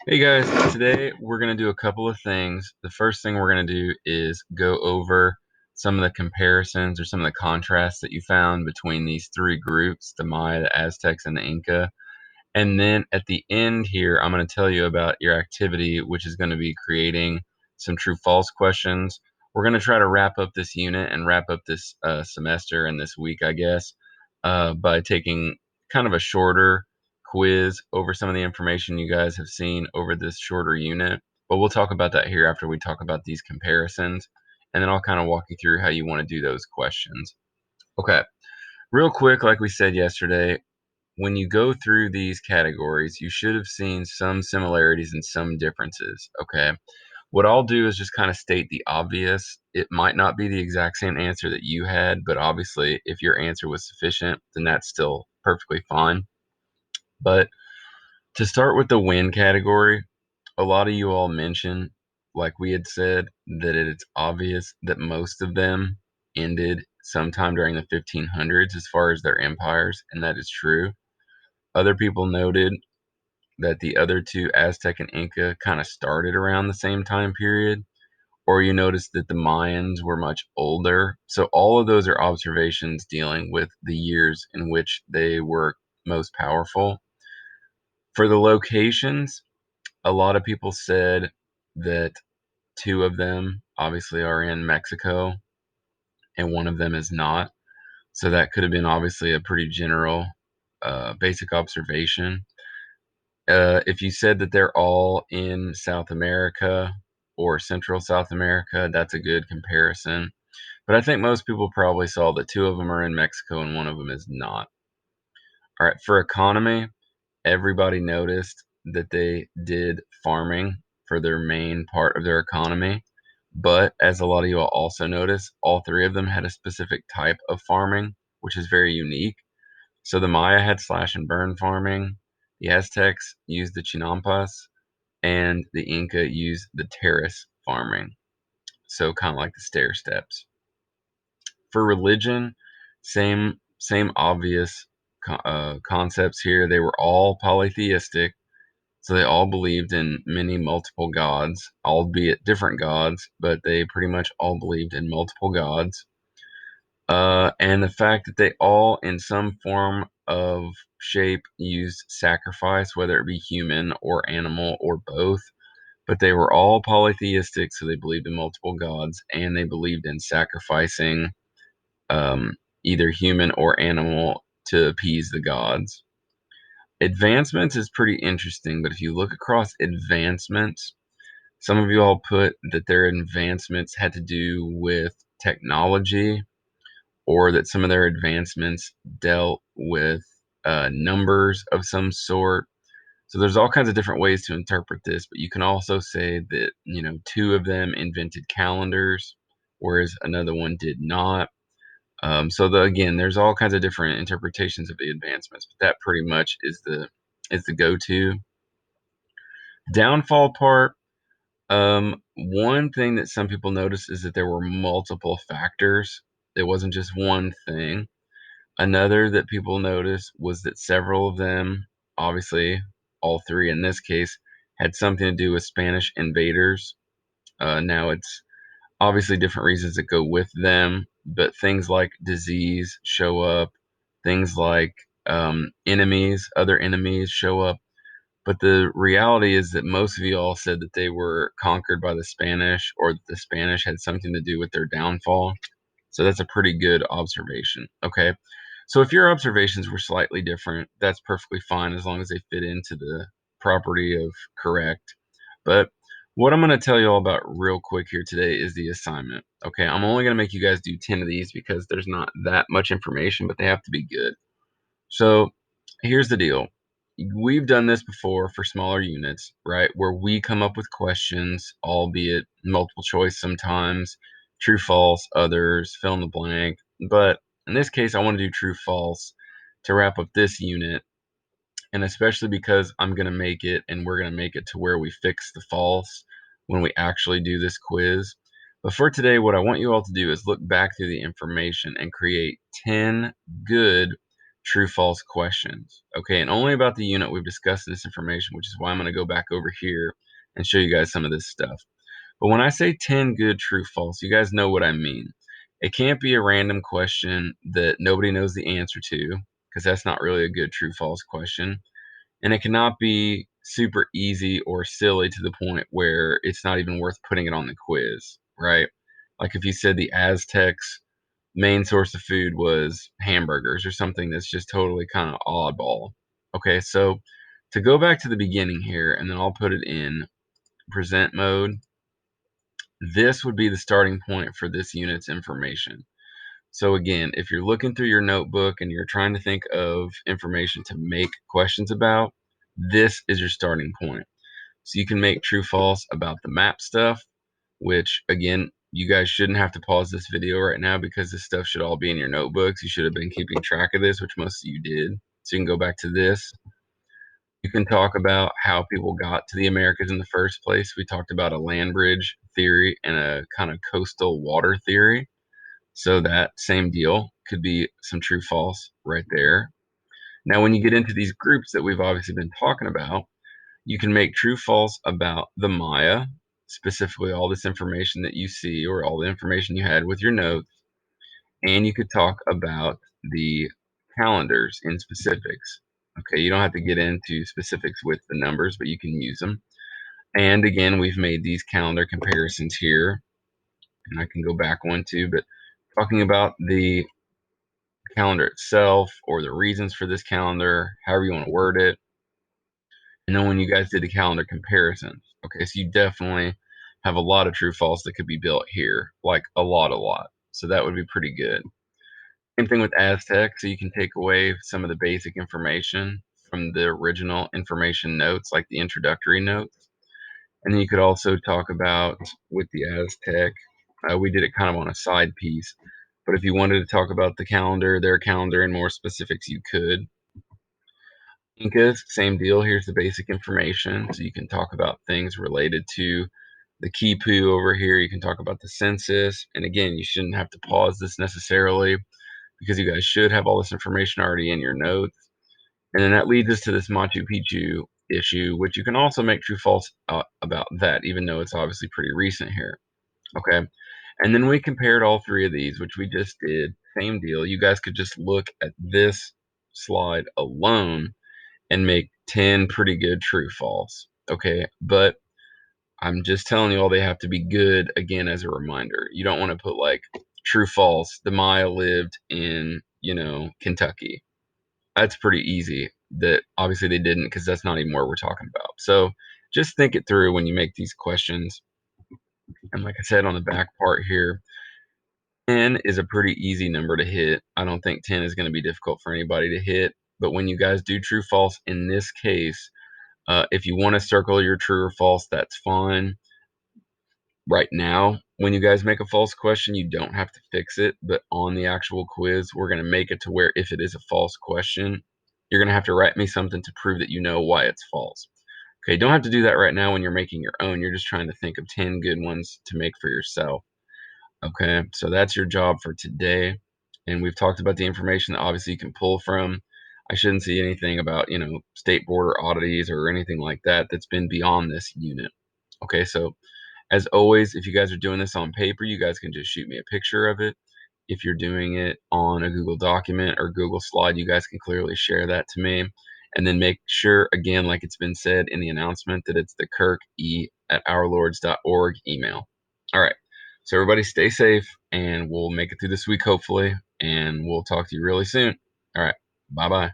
Hey guys, today we're going to do a couple of things. The first thing we're going to do is go over some of the comparisons or some of the contrasts that you found between these three groups, the Maya, the Aztecs, and the Inca. And then at the end here, I'm going to tell you about your activity, which is going to be creating some true false questions. We're going to try to wrap up this unit and wrap up this semester and this week, I guess, by taking kind of a shorter quiz over some of the information you guys have seen over this shorter unit. But we'll talk about that here after we talk about these comparisons. And then I'll kind of walk you through how you want to do those questions. Okay, real quick, like we said yesterday, when you go through these categories, you should have seen some similarities and some differences. Okay. What I'll do is just kind of state the obvious. It might not be the exact same answer that you had, but obviously, if your answer was sufficient, then that's still perfectly fine. But to start with the win category, a lot of you all mentioned, like we had said, that it's obvious that most of them ended sometime during the 1500s as far as their empires, and that is true. Other people noted that the other two, Aztec and Inca, kind of started around the same time period, or you notice that the Mayans were much older. So all of those are observations dealing with the years in which they were most powerful. For the locations, a lot of people said that two of them obviously are in Mexico and one of them is not. So that could have been obviously a pretty general, basic observation. If you said that they're all in South America or Central South America, that's a good comparison. But I think most people probably saw that two of them are in Mexico and one of them is not. All right, for economy, everybody noticed that they did farming for their main part of their economy. But as a lot of you all also noticed, all three of them had a specific type of farming, which is very unique. So the Maya had slash and burn farming, the Aztecs used the chinampas, and the Inca used the terrace farming. So kind of like the stair steps. For religion, same obvious concepts here. They were all polytheistic, so they all believed in many multiple gods, albeit different gods, but they pretty much all believed in multiple gods. And the fact that they all, in some form of shape, used sacrifice, whether it be human or animal or both, but they were all polytheistic, so they believed in multiple gods, and they believed in sacrificing um, either human or animal to appease the gods. Advancements is pretty interesting, but if you look across advancements, some of you all put that their advancements had to do with technology or that some of their advancements dealt with numbers of some sort. So there's all kinds of different ways to interpret this, but you can also say that, two of them invented calendars, whereas another one did not. Again, there's all kinds of different interpretations of the advancements, but that pretty much is the go-to. Downfall part. One thing that some people noticed is that there were multiple factors. It wasn't just one thing. Another that people noticed was that several of them, obviously all three in this case, had something to do with Spanish invaders. Now it's obviously different reasons that go with them, but things like disease show up, things like other enemies show up. But the reality is that most of you all said that they were conquered by the Spanish or that the Spanish had something to do with their downfall. So that's a pretty good observation. Okay. So if your observations were slightly different, that's perfectly fine as long as they fit into the property of correct. But what I'm going to tell you all about real quick here today is the assignment. Okay. I'm only going to make you guys do 10 of these because there's not that much information, but they have to be good. So here's the deal. We've done this before for smaller units, right? Where we come up with questions, albeit multiple choice sometimes, true, false, others, fill in the blank. But in this case, I want to do true, false to wrap up this unit. And especially because I'm going to make it and we're going to make it to where we fix the false when we actually do this quiz. But for today, what I want you all to do is look back through the information and create 10 good true-false questions. Okay, and only about the unit we've discussed this information, which is why I'm going to go back over here and show you guys some of this stuff. But when I say 10 good true-false, you guys know what I mean. It can't be a random question that nobody knows the answer to, because that's not really a good true-false question. And it cannot be super easy or silly to the point where it's not even worth putting it on the quiz, right? Like if you said the Aztecs' main source of food was hamburgers or something that's just totally kind of oddball. Okay, so to go back to the beginning here, and then I'll put it in present mode, this would be the starting point for this unit's information. So again, if you're looking through your notebook and you're trying to think of information to make questions about, this is your starting point. So you can make true false about the map stuff, which again, you guys shouldn't have to pause this video right now because this stuff should all be in your notebooks. You should have been keeping track of this, which most of you did. So you can go back to this. You can talk about how people got to the Americas in the first place. We talked about a land bridge theory and a kind of coastal water theory. So that same deal could be some true false right there. Now, when you get into these groups that we've obviously been talking about, you can make true false about the Maya, specifically all this information that you see or all the information you had with your notes. And you could talk about the calendars in specifics. Okay, you don't have to get into specifics with the numbers, but you can use them. And again, we've made these calendar comparisons here, and I can go back one too, but talking about the calendar itself or the reasons for this calendar, however you want to word it. And then when you guys did the calendar comparisons, okay, so you definitely have a lot of true false that could be built here, like a lot. So that would be pretty good. Same thing with Aztec, so you can take away some of the basic information from the original information notes, like the introductory notes. And then you could also talk about with the Aztec, we did it kind of on a side piece, but if you wanted to talk about the calendar, their calendar, and more specifics, you could. Incas, same deal. Here's the basic information. So you can talk about things related to the Quipu over here. You can talk about the census. And again, you shouldn't have to pause this necessarily because you guys should have all this information already in your notes. And then that leads us to this Machu Picchu issue, which you can also make true false about that, even though it's obviously pretty recent here. Okay. And then we compared all three of these, which we just did. Same deal. You guys could just look at this slide alone and make 10 pretty good true false. Okay. But I'm just telling you all they have to be good again as a reminder. You don't want to put like true false. The Maya lived in, Kentucky. That's pretty easy. That obviously they didn't because that's not even where we're talking about. So just think it through when you make these questions. And like I said on the back part here, 10 is a pretty easy number to hit. I don't think 10 is going to be difficult for anybody to hit. But when you guys do true false in this case, if you want to circle your true or false, that's fine. Right now, when you guys make a false question, you don't have to fix it. But on the actual quiz, we're going to make it to where if it is a false question, you're going to have to write me something to prove that you know why it's false. Okay, don't have to do that right now when you're making your own. You're just trying to think of 10 good ones to make for yourself. Okay, so that's your job for today. And we've talked about the information that obviously you can pull from. I shouldn't see anything about, state border oddities or anything like that that's been beyond this unit. Okay, so as always, if you guys are doing this on paper, you guys can just shoot me a picture of it. If you're doing it on a Google document or Google slide, you guys can clearly share that to me. And then make sure, again, like it's been said in the announcement, that it's the kirke@ourlords.org email. All right. So everybody stay safe, and we'll make it through this week, hopefully. And we'll talk to you really soon. All right. Bye-bye.